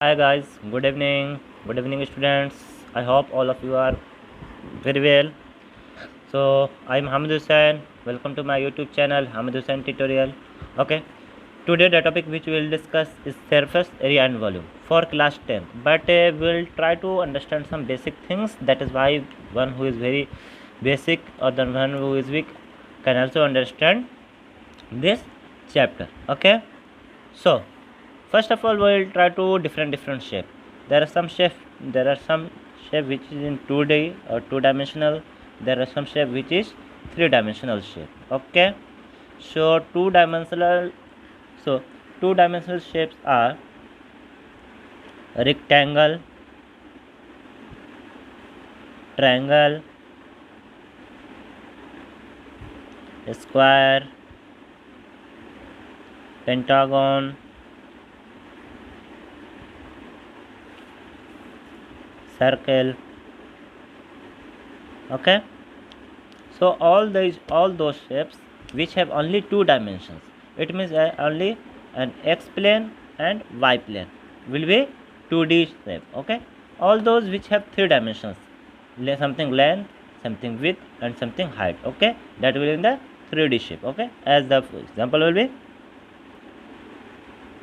Hi guys, good evening. Good evening students. I hope all of you are very well. So I'm Hamid Hussain. Welcome to my YouTube channel Hamid Hussain Tutorial. Okay. Today the topic which we will discuss is surface area and volume for class 10th. But we'll try to understand some basic things. That is why one who is very basic or the one who is weak can also understand this chapter. Okay. So first of all, we'll try to different shape. There are some shape which is in 2D or two dimensional. There are some shape which is three dimensional shape. Okay. So so two dimensional shapes are rectangle, triangle, square, pentagon, circle. Okay. So all those shapes which have only two dimensions, it means only an x plane and y plane will be 2D shape. Okay. All those which have three dimensions, something length, something width, and something height. Okay, that will be in the 3D shape. Okay, as the example will be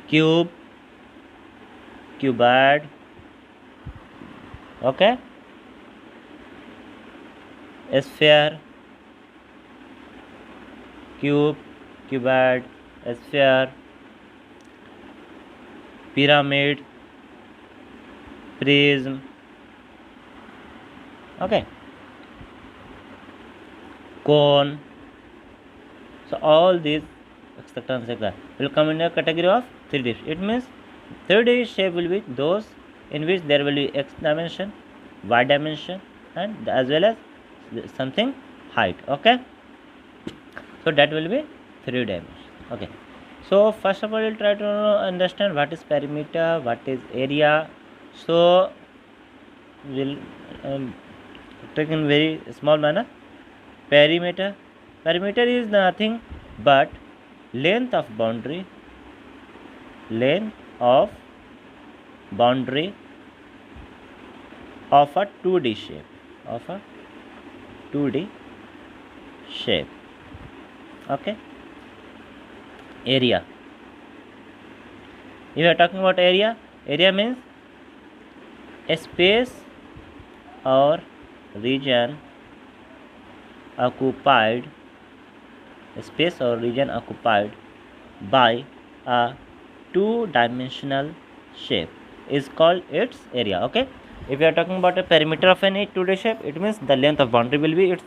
cube, cuboid. Okay, sphere, cube, cuboid, sphere, pyramid, prism. Okay, cone. So all these etc will come in a category of 3D. It means 3D shape will be those in which there will be x dimension, y dimension, and as well as something height. Okay, so that will be 3 dimension. Okay, so first of all we'll try to understand what is perimeter, what is area. So we'll take in very small manner. Perimeter is nothing but length of boundary of a 2D shape. Okay, area. If you are talking about area means a space or region occupied by a two-dimensional shape is called its area. Okay, if you are talking about a perimeter of any 2D shape, it means the length of boundary will be its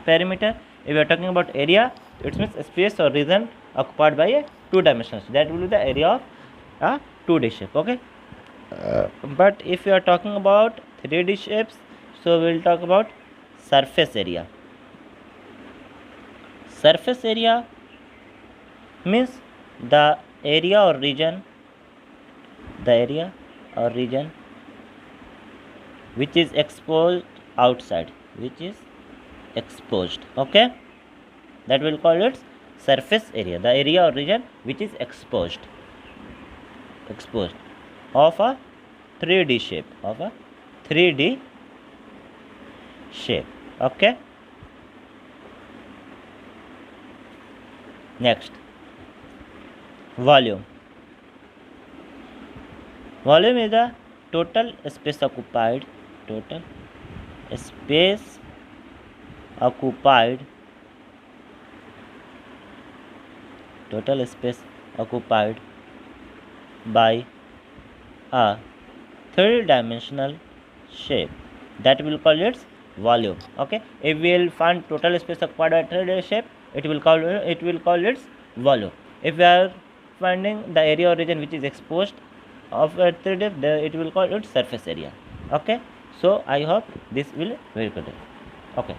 perimeter. If you are talking about area, it means a space or region occupied by a two-dimensional shape. That will be the area of a 2D shape. Okay, but if you are talking about 3D shapes, so we will talk about surface area. Surface area means the area or region which is exposed outside, okay, that will call it surface area. The area or region which is exposed of a 3D shape. Okay, next, volume is the total space occupied by a three-dimensional shape. That will call its volume. Okay, if we will find total space occupied by 3D shape, it will call its volume. If we are finding the area or region which is exposed of a 3D, it will call it surface area. Okay, so I hope this will very good. Okay,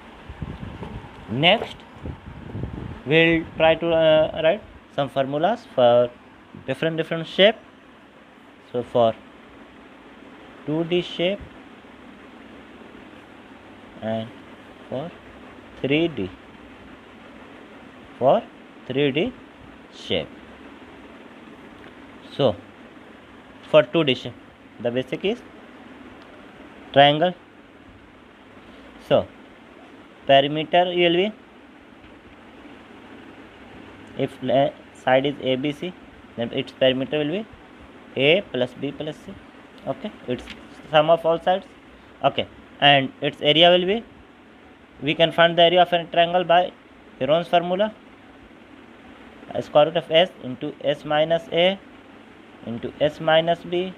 next we'll try to write some formulas for different shape. So for 2D shape and for 3D shape. So for 2D shape. The basic is triangle. So perimeter will be, if side is ABC, then its perimeter will be A plus B plus C. Okay, it's sum of all sides. Okay, and its area will be, we can find the area of a triangle by Heron's formula, square root of S into S minus A into S minus B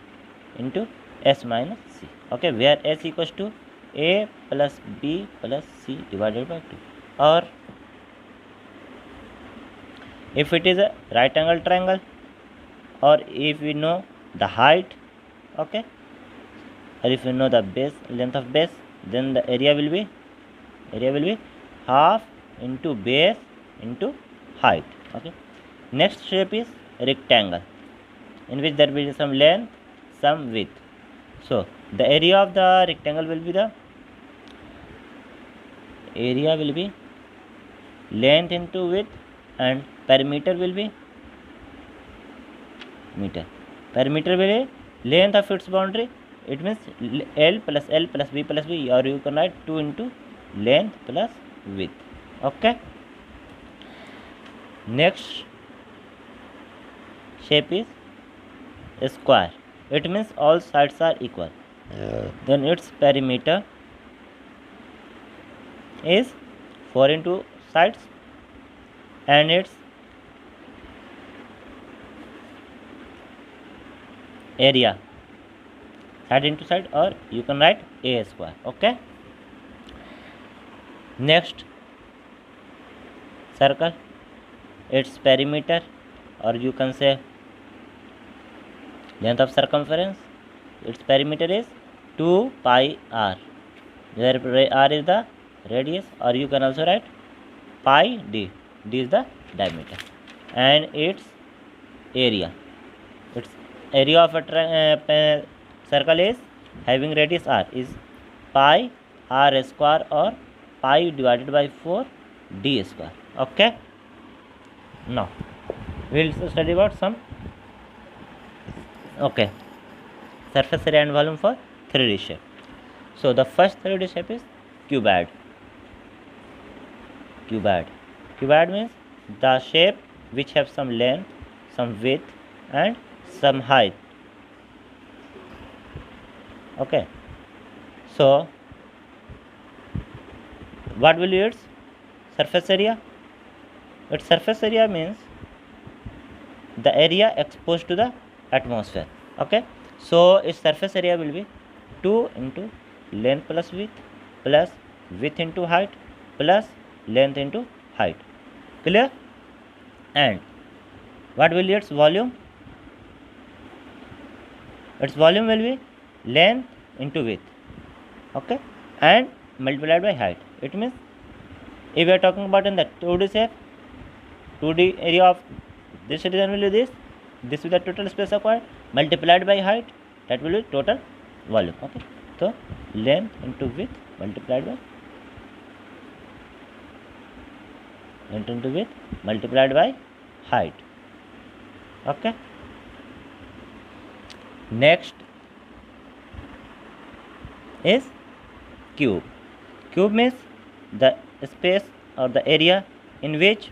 into S minus C. Okay, where S equals to A plus B plus C divided by 2. Or if it is a right angle triangle, or if we know the height, okay, or if we know the base, length of base, then the area will be half into base into height. Okay, next shape is rectangle, in which there will be some length, some width. So the area of the rectangle will be length into width, and perimeter will be meter. Perimeter will be length of its boundary. It means L plus B plus B, or you can write 2 into length plus width. Okay. Next shape is a square. It means all sides are equal. Then its perimeter is 4 into sides, and its area side into side, or you can write A square. Okay. Next, circle. Its perimeter, or you can say length of circumference, its perimeter is 2 pi r, where r is the radius, or you can also write pi d. D is the diameter. And its area of a circle is having radius r is pi r square, or pi divided by 4 d square. Okay. Now we will study about some surface area and volume for 3D shape. So the first 3D shape is cuboid. Cuboid means the shape which have some length, some width, and some height. Okay. So what will be its surface area? Its surface area means the area exposed to the atmosphere. Okay. So its surface area will be 2 into length plus width into height plus length into height. Clear? And what will be its volume? Its volume will be length into width, okay, and multiplied by height. It means if we are talking about in the 2D shape, 2D area of this region will be this is the total space acquired, multiplied by height, that will be total volume. Okay, so length into width multiplied by height. Okay. Next is cube. Cube means the space or the area in which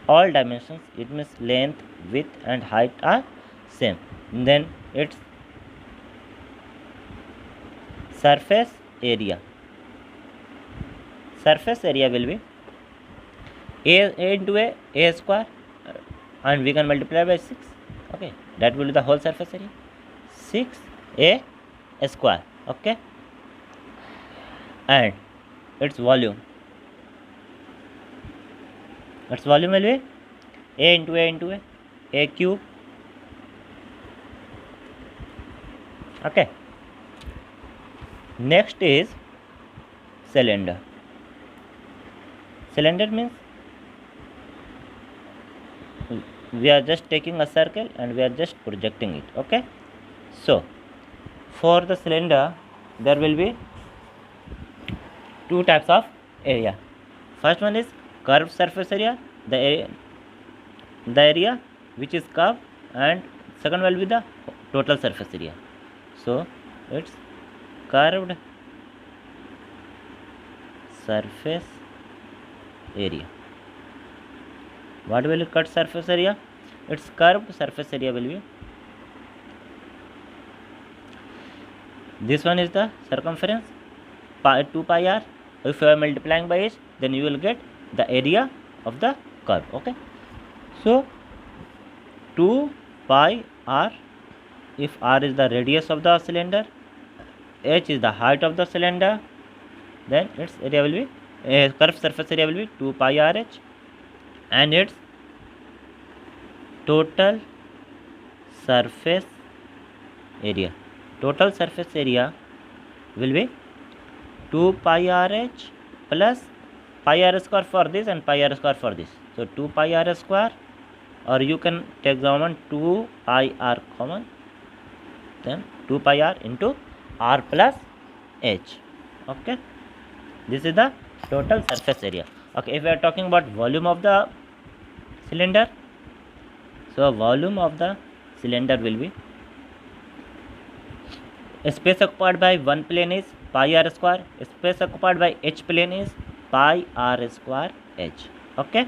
all dimensions, it means length, width, and height are same. And then its surface area will be a into a square, and we can multiply by 6. Okay, that will be the whole surface area, 6a square. Okay. And its volume will be a into a cube. Okay. Next is cylinder. Cylinder means we are just taking a circle and we are just projecting it. Okay. So for the cylinder there will be two types of area. First one is curved surface area, the area which is curved, and second will be the total surface area. So it's curved surface area. What will be cut surface area? Its curved surface area will be, this one is the circumference 2 pi r. If you are multiplying by h, then you will get the area of the curve. Okay, so 2 pi r, if r is the radius of the cylinder, h is the height of the cylinder, then its area will be, curved surface area will be 2 pi r h, and its total surface area, total surface area will be 2 pi r h plus pi r square for this and pi r square for this. So 2 pi r square, or you can take the common 2 pi r common, then 2 pi r into r plus h. Okay, this is the total surface area. Okay, if we are talking about volume of the cylinder, so volume of the cylinder will be, space occupied by one plane is pi r square, space occupied by h plane is pi r square h. Okay,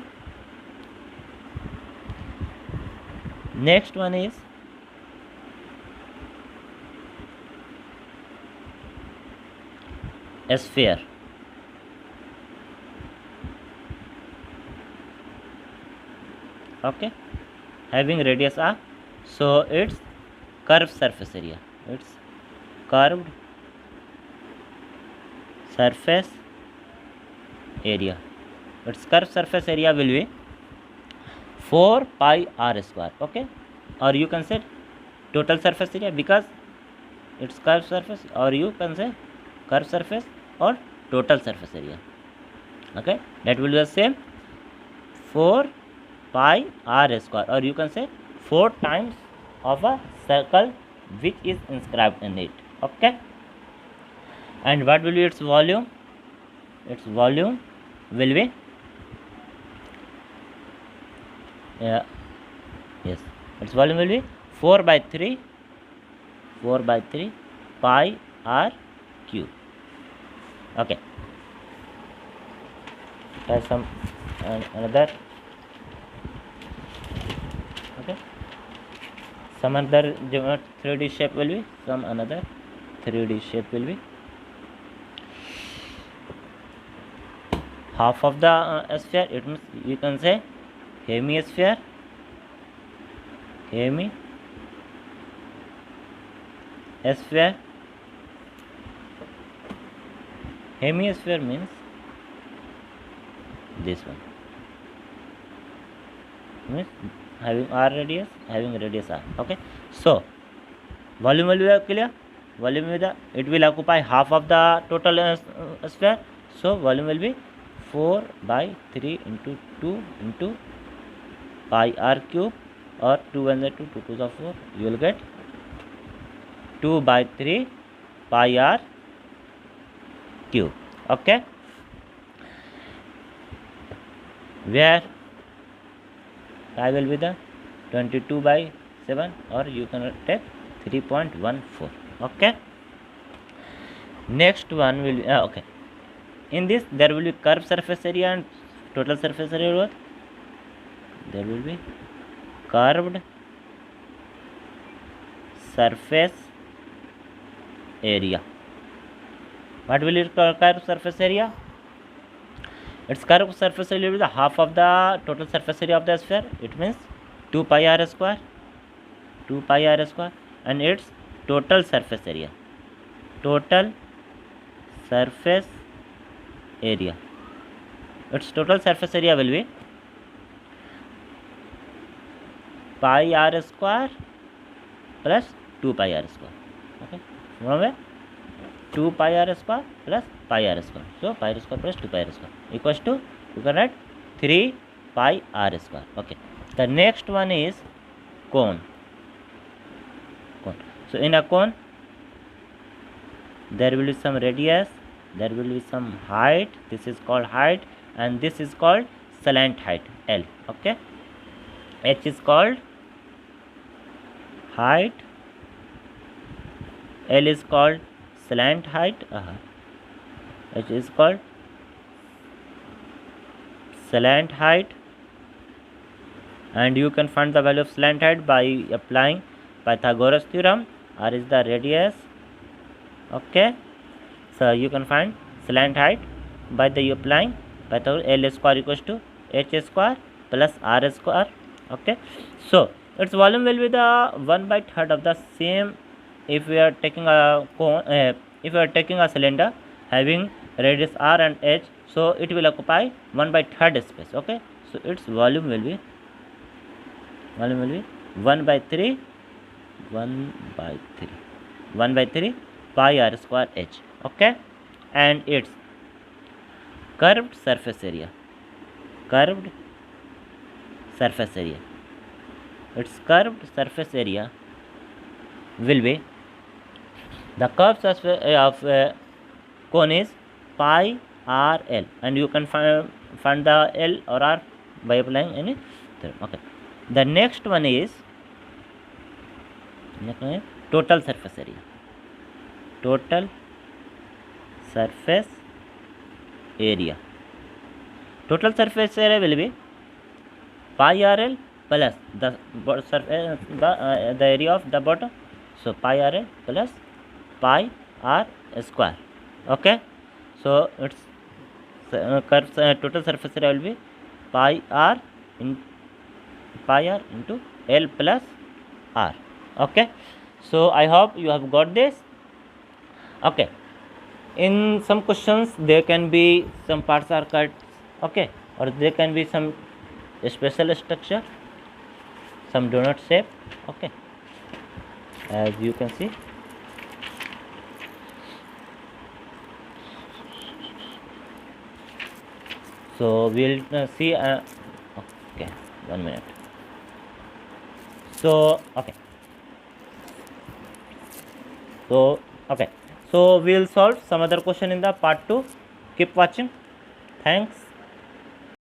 next one is a sphere. Okay, having radius r, so its curved surface area, its curved surface area, its curved surface area will be 4 pi r square. Okay, or you can say total surface area, because it's curved surface, or you can say curved surface or total surface area. Okay, that will be the same 4 pi r square, or you can say 4 times of a circle which is inscribed in it. Okay, and what will be its volume? Its volume will be, yes, its volume will be 4 by 3 pi r cube. Okay, try some another. Okay, some other 3D shape will be, some another 3D shape will be half of the sphere. It means you can say hemisphere. Hemisphere means this one, means having r radius, having radius r. Okay, so volume will be clear. Volume will be it will occupy half of the total sphere. So volume will be 4 by 3 into 2 into pi r cube, or 2 and 2, 2 2s are 4. You will get 2 by 3 pi r cube. Okay, where pi will be the 22 by 7, or you can take 3.14. Okay, next one will be okay. In this there will be curved surface area and total surface area. What? There will be curved surface area. What will it curved surface area? Its curved surface area will be the half of the total surface area of the sphere. It means 2 pi r square, and its total surface area. Total surface area. Its total surface area will be pi r square plus 2 pi r square. Okay, remember 2 pi r square plus pi r square. So pi r square plus 2 pi r square equals to, you can write 3 pi r square. Okay, the next one is cone. So in a cone there will be some radius, there will be some height. This is called height, and this is called slant height, L. Okay, H is called height, L is called slant height, H is called slant height, and you can find the value of slant height by applying Pythagoras theorem. R is the radius. Okay, so you can find slant height by the applying Pythagoras. L square equals to H square plus R square. Okay, so its volume will be the 1/3 of the same. If we are taking a cone, if we are taking a cylinder having radius R and H, so it will occupy 1/3 space. Okay, so its volume will be 1/3 pi R square H. Okay, and its curved surface area, its curved surface area will be, the curved surface of cone is pi r L, and you can find the L or R by applying any theorem. Okay, the next one is total surface area. Total surface area will be pi r L plus the surface, the area of the bottom, so pi r L plus pi r square. Okay, so its total surface area will be pi r into L plus R. Okay, so I hope you have got this. Okay, in some questions there can be some parts are cut. Okay, or there can be some special structure, some donut shape. Okay, as you can see. So we'll see. Okay, 1 minute. So okay. So we'll solve some other question in the part 2. Keep watching. Thanks.